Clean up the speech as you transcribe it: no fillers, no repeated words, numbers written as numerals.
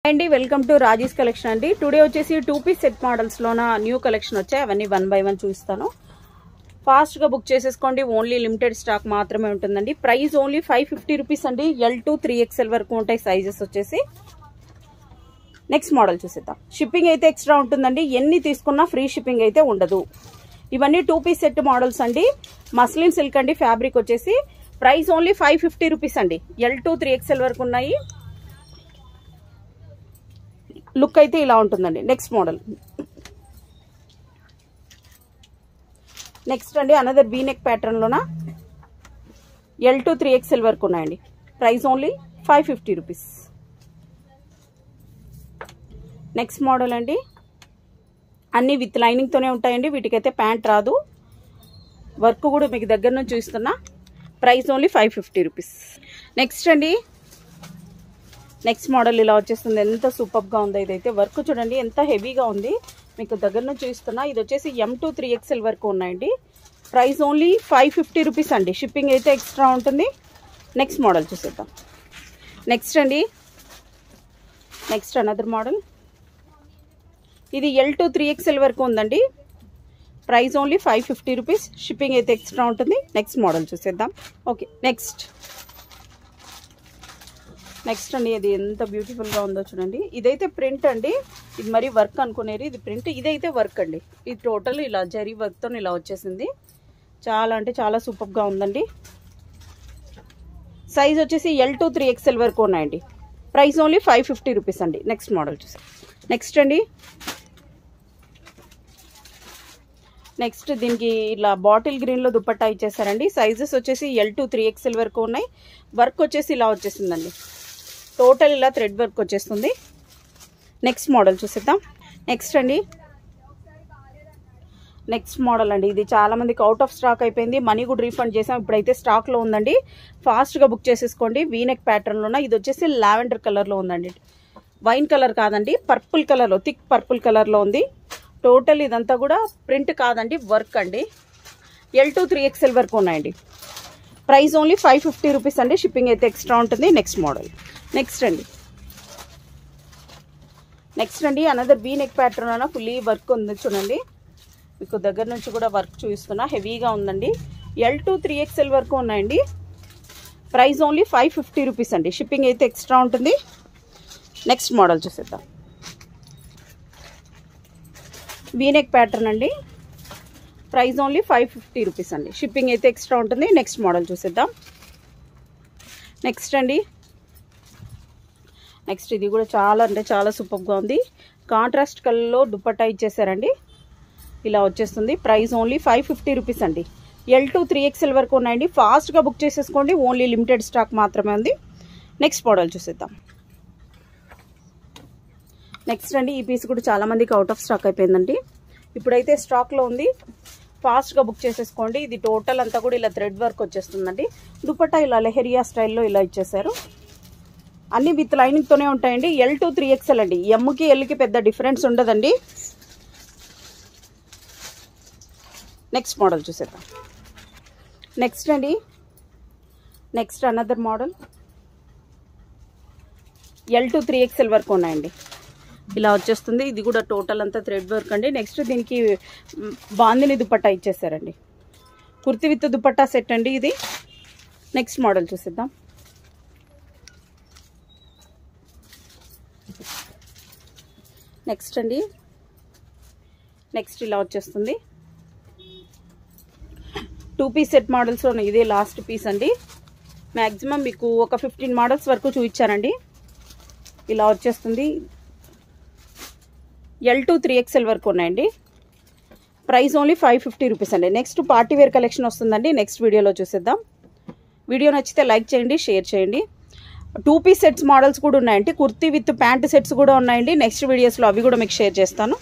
అండి welcome to Raji's collection అండి. Today వచ్చేసి 2 పీస్ సెట్ మోడల్స్ లోన న్యూ కలెక్షన్ వచ్చాయి. అవన్నీ 1 by 1 చూపిస్తాను. ఫాస్ట్ గా బుక్ చేసేసుకోండి. ఓన్లీ లిమిటెడ్ స్టాక్ మాత్రమే ఉంటుందండి. ప్రైస్ ఓన్లీ 550 రూపీస్ అండి. L to 3XL వరకు ఉంటాయి సైజెస్ వచ్చేసి. నెక్స్ట్ మోడల్ చూసేద్దాం. షిప్పింగ్ అయితే ఎక్స్ట్రా ఉంటుందండి. ఎన్ని తీసుకున్నా ఫ్రీ షిప్పింగ్ అయితే ఉండదు. ఇవన్నీ 2 పీస్ సెట్ మోడల్స్ అండి. మస్లిన్ సిల్క్ అండి. ఫ్యాబ్రిక్ వచ్చేసి ప్రైస్ ఓన్లీ 550 రూపీస్ అండి. L to 3XL వరకు ఉన్నాయి. లుక్ అయితే ఇలా ఉంటుందండి. Next model. నెక్స్ట్ అండి అనదర్ వీ నెక్ ప్యాటర్న్ లోన L to 3XL వరకు ఉన్నాయండి. Price only 550 rupees. Next model అండి. అన్ని విత్ లైనింగ్ తోనే ఉంటాయండి. వీటికైతే ప్యాంట్ రాదు. వర్క్ కూడా మీకు దగ్గర నుంచి చూస్తున్నా. Price only 550 rupees. నెక్స్ట్ అండి నెక్స్ట్ మోడల్ ఇలా వచ్చేస్తుంది. ఎంత సూపర్ గా ఉందో. ఇదైతే వర్క్ చూడండి ఎంత హెవీగా ఉంది. మీకు దగ్గర నుంచి చూస్తున్నా. ఇది వచ్చేసి M to 3XL వరకు ఉన్నాయండి. ప్రైస్ ఓన్లీ 550 రూపీస్ అండి. షిప్పింగ్ అయితే ఎక్స్ట్రా ఉంటుంది. నెక్స్ట్ మోడల్ చూసేద్దాం. నెక్స్ట్ అండి నెక్స్ట్ అనదర్ మోడల్. ఇది L to 3XL వరకు ఉందండి. Price only 550 rupees. షిప్పింగ్ అయితే ఎక్స్ట్రా ఉంటుంది. నెక్స్ట్ మోడల్ చూసేద్దాం. ఓకే నెక్స్ట్ అండి అది ఎంత బ్యూటిఫుల్ గా ఉందో చూడండి. ఇదైతే ప్రింట్ అండి. ఇది మరి వర్క్ అనుకునేది. ఇది ప్రింట్. ఇదైతే వర్క్ అండి. ఇది టోటల్ ఇలా జరీ వర్క్ తో ఇలా వచ్చేసింది. చాలా అంటే చాలా సూపర్ గా ఉందండి. సైజ్ వచ్చేసి L to 3XL వరకు ఉన్నాయండి. ప్రైస్ ఓన్లీ 550 రూపీస్ అండి. నెక్స్ట్ మోడల్ చూసాం. నెక్స్ట్ అండి నెక్స్ట్ దీనికి ఇలా బాటిల్ గ్రీన్ లో దుపట్టా ఇచ్చేసారండి. సైజెస్ వచ్చేసి L to 3XL వరకు ఉన్నాయి. వర్క్ వచ్చేసి ఇలా వచ్చేసిందండి. టోటల్ ఇలా థ్రెడ్ వర్క్ వచ్చేస్తుంది. నెక్స్ట్ మోడల్ చూసేద్దాం. నెక్స్ట్ అండి నెక్స్ట్ మోడల్ అండి. ఇది చాలా మందికి అవుట్ ఆఫ్ స్టాక్ అయిపోయింది. మనీ కూడా రీఫండ్ చేసాం. ఇప్పుడైతే స్టాక్ లో ఉందండి. ఫాస్ట్ గా బుక్ చేసేసుకోండి. వీనెక్ ప్యాటర్న్ లోన ఇది వచ్చేసి లావెండర్ కలర్ లో ఉందండి. వైన్ కలర్ కాదండి, పర్పుల్ కలర్ లో, థిక్ పర్పుల్ కలర్ లో ఉంది. టోటల్ ఇదంతా కూడా ప్రింట్ కాదండి, వర్క్ అండి. L to 3XL వరకు ఉన్నాయండి. ప్రైస్ ఓన్లీ 550 రూపీస్ అండి. షిప్పింగ్ అయితే ఎక్స్ట్రా ఉంటుంది. Next model. నెక్స్ట్ అండి అనదర్ వీ నెక్ ప్యాటర్న్ అన్న ఫుల్లీ వర్క్ ఉంది చూడండి. మీకు దగ్గర నుంచి కూడా వర్క్ చూపిస్తున్నా. హెవీగా ఉందండి. L to 3XL వరకు ఉన్నాయండి. ప్రైస్ ఓన్లీ 550 రూపీస్ అండి. షిప్పింగ్ అయితే ఎక్స్ట్రా ఉంటుంది. నెక్స్ట్ మోడల్ చూసేద్దాం. వీ నెక్ ప్యాటర్న్ అండి. ప్రైస్ ఓన్లీ 550 రూపీస్ అండి. షిప్పింగ్ అయితే ఎక్స్ట్రా ఉంటుంది. నెక్స్ట్ మోడల్ చూసేద్దాం. నెక్స్ట్ అండి నెక్స్ట్ ఇది కూడా చాలా అంటే చాలా సూపర్గా ఉంది. కాంట్రాస్ట్ కలర్లో దుపట్టా ఇచ్చేసారండి. ఇలా వచ్చేస్తుంది. ప్రైస్ ఓన్లీ 550 రూపీస్ అండి. L to 3XL వరకు ఉన్నాయండి. ఫాస్ట్గా బుక్ చేసేసుకోండి. ఓన్లీ లిమిటెడ్ స్టాక్ మాత్రమే ఉంది. నెక్స్ట్ మోడల్ చూసేద్దాం. నెక్స్ట్ అండి ఈ పీస్ కూడా చాలా మందికి అవుట్ ఆఫ్ స్టాక్ అయిపోయిందండి. ఇప్పుడైతే స్టాక్లో ఉంది. ఫాస్ట్గా బుక్ చేసేసుకోండి. ఇది టోటల్ అంతా కూడా ఇలా థ్రెడ్ వర్క్ వచ్చేస్తుందండి. దుపట్టా ఇలా లెహరియా స్టైల్లో ఇలా ఇచ్చేసారు. అన్ని విత్ లైనింగ్ తోనే ఉంటాయండి. L to 3XL అండి. Mకి Lకి పెద్ద డిఫరెన్స్ ఉండదండి. నెక్స్ట్ మోడల్ చూసేద్దాం. నెక్స్ట్ అండి next another model. L to 3XL వరకు ఉన్నాయండి. ఇలా వచ్చేస్తుంది. ఇది కూడా టోటల్ అంతా థ్రెడ్ వర్క్ అండి. నెక్స్ట్ దీనికి బాందిని దుపట్టా ఇచ్చేసారండి. కుర్తి విత్ దుపట్టా సెట్ అండి ఇది. నెక్స్ట్ మోడల్ చూసేద్దాం. నెక్స్ట్ అండి నెక్స్ట్ ఇలా వచ్చేస్తుంది. 2 పీస్ సెట్ మోడల్స్లో ఇదే లాస్ట్ పీస్ అండి. మ్యాక్సిమం మీకు ఒక 15 మోడల్స్ వరకు చూపించారండి. ఇలా వచ్చేస్తుంది. L to 3XL వరకు ఉన్నాయండి. ప్రైస్ ఓన్లీ 550 రూపీస్ అండి. నెక్స్ట్ పార్టీ వేర్ కలెక్షన్ వస్తుందండి. నెక్స్ట్ వీడియోలో చూసేద్దాం. వీడియో నచ్చితే లైక్ చేయండి, షేర్ చేయండి. 2 పీస్ సెట్స్ మోడల్స్ కూడా ఉన్నాయండి. కుర్తీ విత్ ప్యాంట్ సెట్స్ కూడా ఉన్నాయండి. నెక్స్ట్ వీడియోస్లో అవి కూడా మీకు షేర్ చేస్తాను.